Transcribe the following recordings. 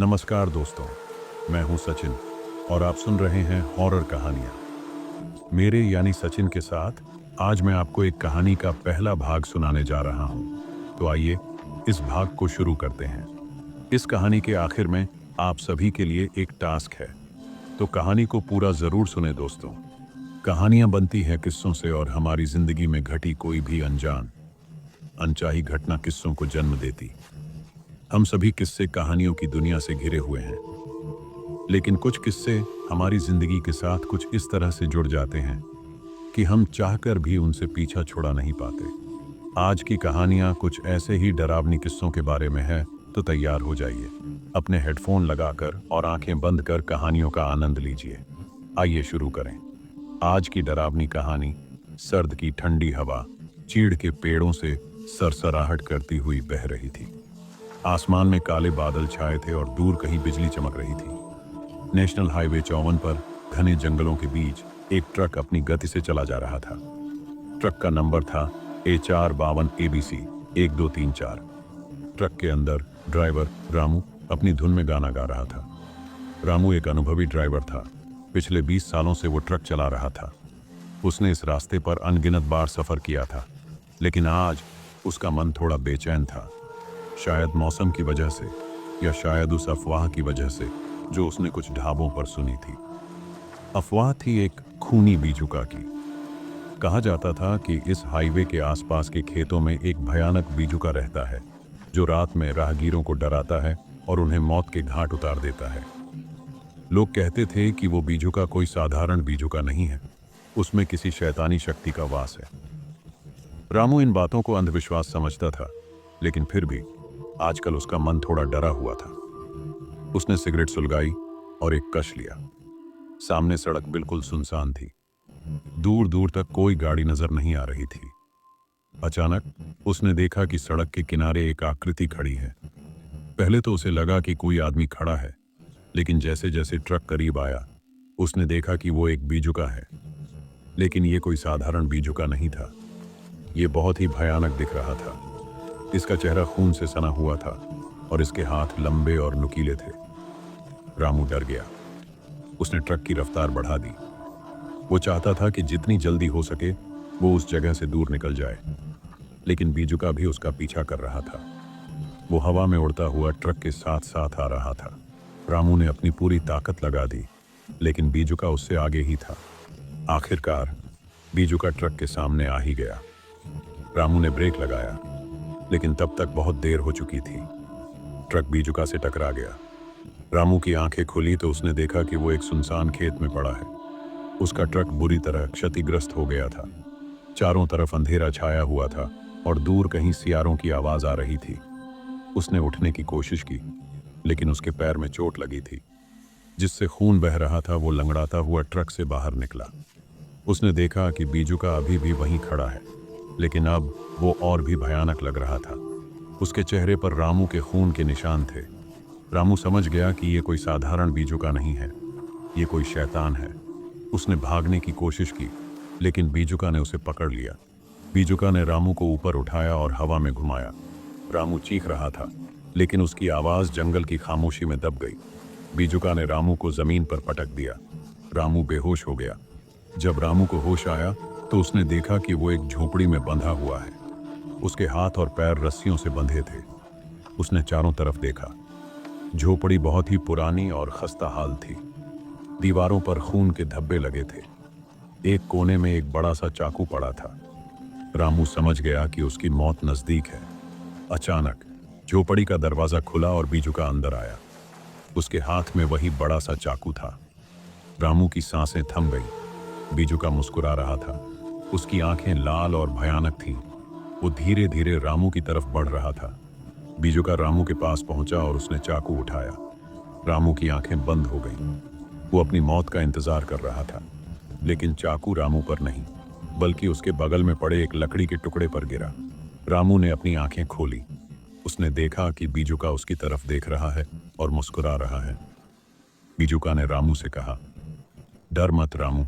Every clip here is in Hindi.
नमस्कार दोस्तों, मैं हूं सचिन और आप सुन रहे हैं हॉरर कहानियां। मेरे यानी सचिन के साथ आज मैं आपको एक कहानी का पहला भाग सुनाने जा रहा हूं। तो आइए इस भाग को शुरू करते हैं। इस कहानी के आखिर में आप सभी के लिए एक टास्क है, तो कहानी को पूरा जरूर सुने दोस्तों। कहानियां बनती है किस्सों से और हमारी जिंदगी में घटी कोई भी अनचाही घटना किस्सों को जन्म देती। हम सभी किस्से कहानियों की दुनिया से घिरे हुए हैं, लेकिन कुछ किस्से हमारी जिंदगी के साथ कुछ इस तरह से जुड़ जाते हैं कि हम चाहकर भी उनसे पीछा छुड़ा नहीं पाते। आज की कहानियां कुछ ऐसे ही डरावनी किस्सों के बारे में है, तो तैयार हो जाइए, अपने हेडफोन लगाकर और आंखें बंद कर कहानियों का आनंद लीजिए। आइए शुरू करें। आज की डरावनी कहानी सर्द की ठंडी हवा चीड़ के पेड़ों से सरसराहट करती हुई बह रही थी। आसमान में काले बादल छाए थे और दूर कहीं बिजली चमक रही थी। नेशनल हाईवे 54 पर घने जंगलों के बीच एक ट्रक अपनी गति से चला जा रहा था। ट्रक का नंबर था HR52 ABC 1234। ट्रक के अंदर ड्राइवर रामू अपनी धुन में गाना गा रहा था। रामू एक अनुभवी ड्राइवर था। पिछले 20 सालों से वो ट्रक चला रहा था। उसने इस रास्ते पर अनगिनत बार सफर किया था, लेकिन आज उसका मन थोड़ा बेचैन था। शायद मौसम की वजह से या शायद उस अफवाह की वजह से जो उसने कुछ ढाबों पर सुनी थी। अफवाह थी एक खूनी बीजुका की। कहा जाता था कि इस हाईवे के आसपास के खेतों में एक भयानक बीजुका रहता है, जो रात में राहगीरों को डराता है और उन्हें मौत के घाट उतार देता है। लोग कहते थे कि वो बीजुका कोई साधारण बीजुका नहीं है, उसमें किसी शैतानी शक्ति का वास है। रामू इन बातों को अंधविश्वास समझता था, लेकिन फिर भी आजकल उसका मन थोड़ा डरा हुआ था। उसने सिगरेट सुलगाई और एक कश लिया। सामने सड़क बिल्कुल सुनसान थी। दूर दूर तक कोई गाड़ी नजर नहीं आ रही थी। अचानक उसने देखा कि सड़क के किनारे एक आकृति खड़ी है। पहले तो उसे लगा कि कोई आदमी खड़ा है, लेकिन जैसे जैसे ट्रक करीब आया उसने देखा कि वो एक बीजुका है। लेकिन ये कोई साधारण बीजुका नहीं था। ये बहुत ही भयानक दिख रहा था। इसका चेहरा खून से सना हुआ था और इसके हाथ लंबे और नुकीले थे। रामू डर गया। उसने ट्रक की रफ्तार बढ़ा दी। वो चाहता था कि जितनी जल्दी हो सके वो उस जगह से दूर निकल जाए, लेकिन बीजुका भी उसका पीछा कर रहा था। वो हवा में उड़ता हुआ ट्रक के साथ साथ आ रहा था। रामू ने अपनी पूरी ताकत लगा दी, लेकिन बीजुका उससे आगे ही था। आखिरकार बीजुका ट्रक के सामने आ ही गया। रामू ने ब्रेक लगाया, लेकिन तब तक बहुत देर हो चुकी थी। ट्रक बीजुका से टकरा गया। रामू की आंखें खुली तो उसने देखा कि वो एक सुनसान खेत में पड़ा है। उसका ट्रक बुरी तरह क्षतिग्रस्त हो गया था। चारों तरफ अंधेरा छाया हुआ था और दूर कहीं सियारों की आवाज आ रही थी। उसने उठने की कोशिश की, लेकिन उसके पैर में चोट लगी थी। जिससे खून बह रहा था वो लंगड़ाता हुआ ट्रक से बाहर निकला। उसने देखा कि बीजुका अभी भी वहीं खड़ा है, लेकिन अब वो और भी भयानक लग रहा था। उसके चेहरे पर रामू के खून के निशान थे। रामू समझ गया कि ये कोई साधारण बीजुका नहीं है, ये कोई शैतान है। उसने भागने की कोशिश की, लेकिन बीजुका ने उसे पकड़ लिया। बीजुका ने रामू को ऊपर उठाया और हवा में घुमाया। रामू चीख रहा था, लेकिन उसकी आवाज जंगल की खामोशी में दब गई। बीजुका ने रामू को जमीन पर पटक दिया। रामू बेहोश हो गया। जब रामू को होश आया तो उसने देखा कि वो एक झोपड़ी में बंधा हुआ है। उसके हाथ और पैर रस्सियों से बंधे थे। उसने चारों तरफ देखा। झोपड़ी बहुत ही पुरानी और खस्ता हाल थी। दीवारों पर खून के धब्बे लगे थे। एक कोने में एक बड़ा सा चाकू पड़ा था। रामू समझ गया कि उसकी मौत नजदीक है। अचानक झोपड़ी का दरवाजा खुला और बीजुका अंदर आया। उसके हाथ में वही बड़ा सा चाकू था। रामू की सांसें थम गई। बीजुका मुस्कुरा रहा था। उसकी आंखें लाल और भयानक थीं। वो धीरे धीरे रामू की तरफ बढ़ रहा था। बीजुका रामू के पास पहुंचा और उसने चाकू उठाया। रामू की आंखें बंद हो गईं। वो अपनी मौत का इंतजार कर रहा था, लेकिन चाकू रामू पर नहीं, बल्कि उसके बगल में पड़े एक लकड़ी के टुकड़े पर गिरा। रामू ने अपनी आंखें खोली। उसने देखा कि बीजुका उसकी तरफ देख रहा है और मुस्कुरा रहा है। बीजुका ने रामू से कहा, डर मत रामू,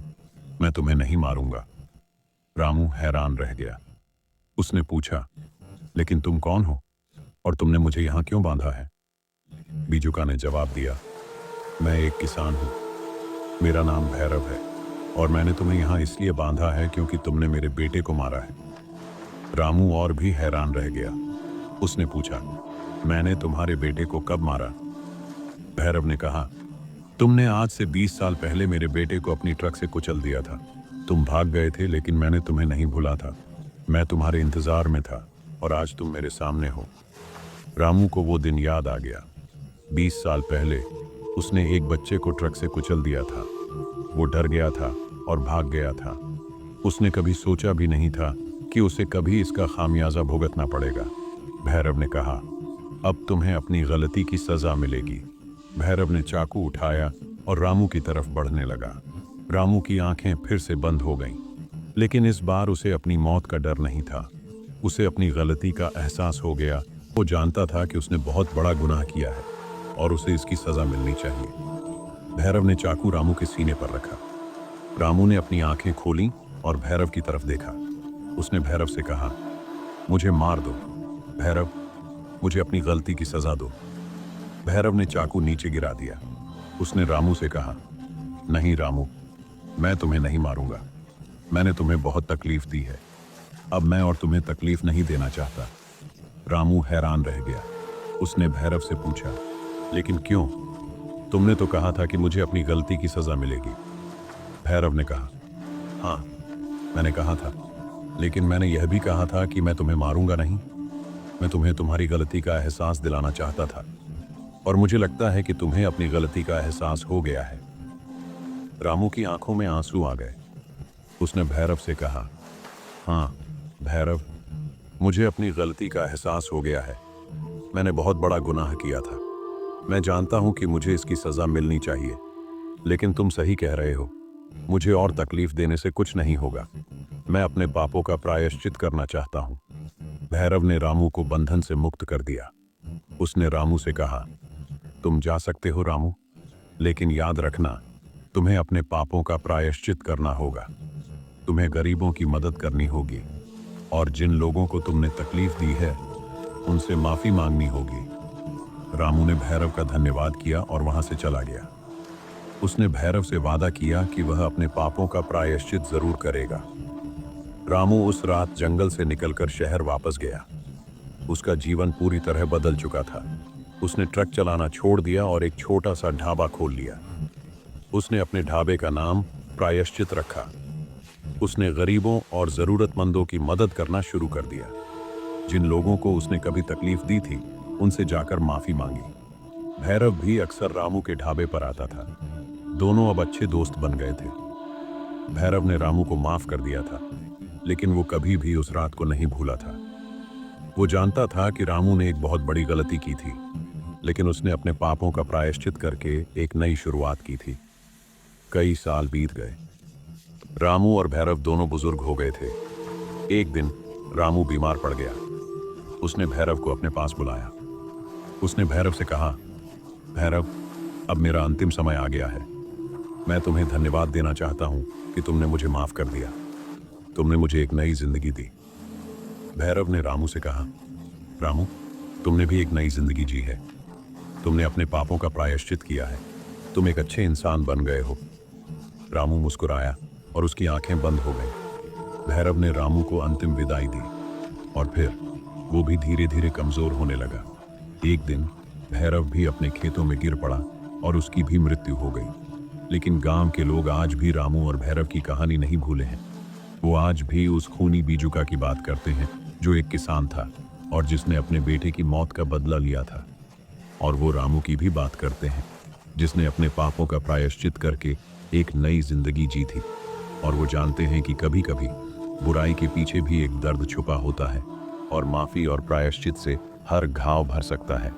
मैं तुम्हें नहीं मारूंगा। रामू हैरान रह गया। उसने पूछा, लेकिन तुम कौन हो और तुमने मुझे यहां क्यों बांधा है? बीजुका ने जवाब दिया, मैं एक किसान हूँ, मेरा नाम भैरव है और मैंने तुम्हें यहाँ इसलिए बांधा है क्योंकि तुमने मेरे बेटे को मारा है। रामू और भी हैरान रह गया। उसने पूछा, मैंने तुम्हारे बेटे को कब मारा? भैरव ने कहा, तुमने आज से 20 साल पहले मेरे बेटे को अपनी ट्रक से कुचल दिया था। तुम भाग गए थे लेकिन मैंने तुम्हें नहीं भूला था। मैं तुम्हारे इंतजार में था और आज तुम मेरे सामने हो। रामू को वो दिन याद आ गया। 20 साल पहले उसने एक बच्चे को ट्रक से कुचल दिया था। वो डर गया था और भाग गया था। उसने कभी सोचा भी नहीं था कि उसे कभी इसका खामियाजा भुगतना पड़ेगा। भैरव ने कहा, अब तुम्हें अपनी गलती की सजा मिलेगी। भैरव ने चाकू उठाया और रामू की तरफ बढ़ने लगा। रामू की आंखें फिर से बंद हो गईं, लेकिन इस बार उसे अपनी मौत का डर नहीं था। उसे अपनी गलती का एहसास हो गया। वो जानता था कि उसने बहुत बड़ा गुनाह किया है और उसे इसकी सजा मिलनी चाहिए। भैरव ने चाकू रामू के सीने पर रखा। रामू ने अपनी आंखें खोलीं और भैरव की तरफ देखा। उसने भैरव से कहा, मुझे मार दो भैरव, मुझे अपनी गलती की सजा दो। भैरव ने चाकू नीचे गिरा दिया। उसने रामू से कहा, नहीं रामू, मैं तुम्हें नहीं मारूंगा। मैंने तुम्हें बहुत तकलीफ दी है। अब मैं और तुम्हें तकलीफ नहीं देना चाहता। रामू हैरान रह गया। उसने भैरव से पूछा, लेकिन क्यों? तुमने तो कहा था कि मुझे अपनी गलती की सजा मिलेगी। भैरव ने कहा, हाँ मैंने कहा था, लेकिन मैंने यह भी कहा था कि मैं तुम्हें मारूंगा नहीं। मैं तुम्हें तुम्हारी गलती का एहसास दिलाना चाहता था और मुझे लगता है कि तुम्हें अपनी गलती का एहसास हो गया है। रामू की आंखों में आंसू आ गए। उसने भैरव से कहा, हाँ भैरव, मुझे अपनी गलती का एहसास हो गया है। मैंने बहुत बड़ा गुनाह किया था। मैं जानता हूं कि मुझे इसकी सजा मिलनी चाहिए, लेकिन तुम सही कह रहे हो। मुझे और तकलीफ देने से कुछ नहीं होगा। मैं अपने पापों का प्रायश्चित करना चाहता हूं। भैरव ने रामू को बंधन से मुक्त कर दिया। उसने रामू से कहा, तुम जा सकते हो रामू, लेकिन याद रखना, तुम्हें अपने पापों का प्रायश्चित करना होगा। तुम्हें गरीबों की मदद करनी होगी और जिन लोगों को तुमने तकलीफ दी है उनसे माफी मांगनी होगी। रामू ने भैरव का धन्यवाद किया और वहां से चला गया। उसने भैरव से वादा किया कि वह अपने पापों का प्रायश्चित जरूर करेगा। रामू उस रात जंगल से निकलकर शहर वापस गया। उसका जीवन पूरी तरह बदल चुका था। उसने ट्रक चलाना छोड़ दिया और एक छोटा सा ढाबा खोल लिया। उसने अपने ढाबे का नाम प्रायश्चित रखा। उसने गरीबों और ज़रूरतमंदों की मदद करना शुरू कर दिया। जिन लोगों को उसने कभी तकलीफ दी थी उनसे जाकर माफ़ी मांगी। भैरव भी अक्सर रामू के ढाबे पर आता था। दोनों अब अच्छे दोस्त बन गए थे। भैरव ने रामू को माफ़ कर दिया था, लेकिन वो कभी भी उस रात को नहीं भूला था। वो जानता था कि रामू ने एक बहुत बड़ी गलती की थी, लेकिन उसने अपने पापों का प्रायश्चित करके एक नई शुरुआत की थी। कई साल बीत गए। रामू और भैरव दोनों बुजुर्ग हो गए थे। एक दिन रामू बीमार पड़ गया। उसने भैरव को अपने पास बुलाया। उसने भैरव से कहा, भैरव, अब मेरा अंतिम समय आ गया है। मैं तुम्हें धन्यवाद देना चाहता हूँ कि तुमने मुझे माफ़ कर दिया। तुमने मुझे एक नई जिंदगी दी। भैरव ने रामू से कहा, रामू, तुमने भी एक नई जिंदगी जी है। तुमने अपने पापों का प्रायश्चित किया है। तुम एक अच्छे इंसान बन गए हो। रामू मुस्कुराया और उसकी आंखें बंद हो गईं। भैरव ने रामू को अंतिम विदाई दी और फिर वो भी धीरे धीरे कमजोर होने लगा। एक दिन भैरव भी अपने खेतों में गिर पड़ा और उसकी भी मृत्यु हो गई। लेकिन गांव के लोग आज भी रामू और भैरव की कहानी नहीं भूले हैं। वो आज भी उस खूनी बीजुका की बात करते हैं जो एक किसान था और जिसने अपने बेटे की मौत का बदला लिया था। और वो रामू की भी बात करते हैं जिसने अपने पापों का प्रायश्चित करके एक नई जिंदगी जी थी। और वो जानते हैं कि कभी कभी बुराई के पीछे भी एक दर्द छुपा होता है और माफ़ी और प्रायश्चित से हर घाव भर सकता है।